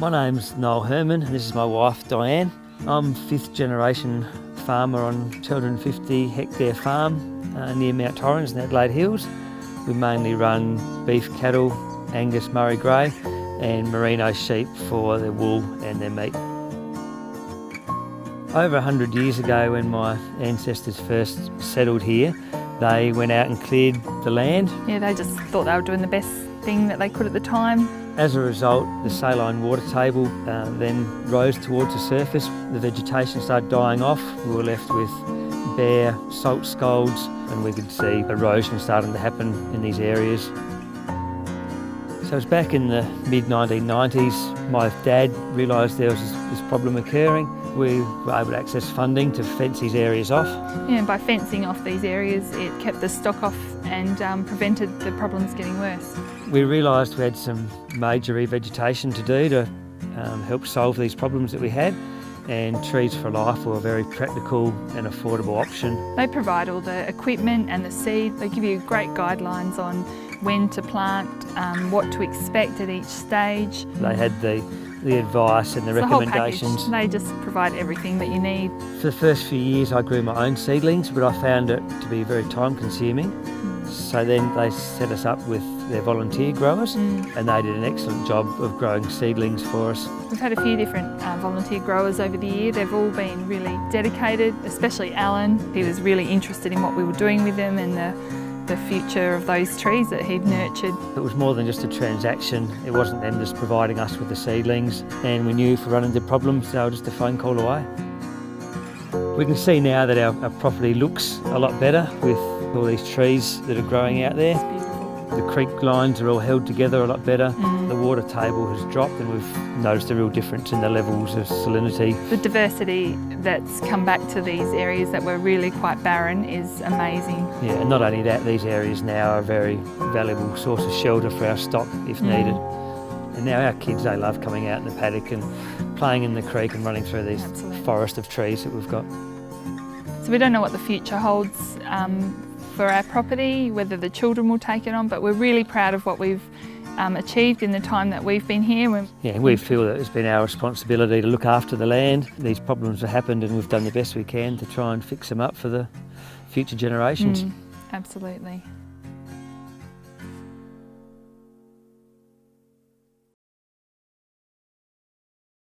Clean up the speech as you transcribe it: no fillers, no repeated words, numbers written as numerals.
My name's Herrmann and this is my wife Diane. I'm 5th generation farmer on 250 hectare farm near Mount Torrens in the Adelaide Hills. We mainly run beef cattle, Angus Murray Grey and Merino sheep for their wool and their meat. Over 100 years ago, when my ancestors first settled here, they went out and cleared the land. Yeah, they just thought they were doing the best thing that they could at the time. As a result, the saline water table then rose towards the surface. The vegetation started dying off. We were left with bare salt scolds and we could see erosion starting to happen in these areas. So it was back in the mid-1990s, my dad realised there was this problem occurring. We were able to access funding to fence these areas off. Yeah, and by fencing off these areas, it kept the stock off and prevented the problems getting worse. We realised we had some major revegetation to do to help solve these problems that we had, and Trees for Life were a very practical and affordable option. They provide all the equipment and the seed. They give you great guidelines on when to plant, what to expect at each stage. They had the advice and the recommendations. The whole package. They just provide everything that you need. For the first few years I grew my own seedlings, but I found it to be very time consuming. So then they set us up with their volunteer growers and they did an excellent job of growing seedlings for us. We've had a few different volunteer growers over the year. They've all been really dedicated, especially Alan. He was really interested in what we were doing with them and the future of those trees that he'd nurtured. It was more than just a transaction. It wasn't them just providing us with the seedlings, and we knew if we run into problems they were just a phone call away. We can see now that our property looks a lot better with all these trees that are growing out there. It's beautiful. The creek lines are all held together a lot better. The water table has dropped and we've noticed a real difference in the levels of salinity. The diversity that's come back to these areas that were really quite barren is amazing. Yeah, and not only that, these areas now are a very valuable source of shelter for our stock if needed. And now our kids, they love coming out in the paddock and playing in the creek and running through this forest of trees that we've got. So we don't know what the future holds for our property, whether the children will take it on, but we're really proud of what we've achieved in the time that we've been here. Yeah, we feel that it's been our responsibility to look after the land. These problems have happened and we've done the best we can to try and fix them up for the future generations. Absolutely.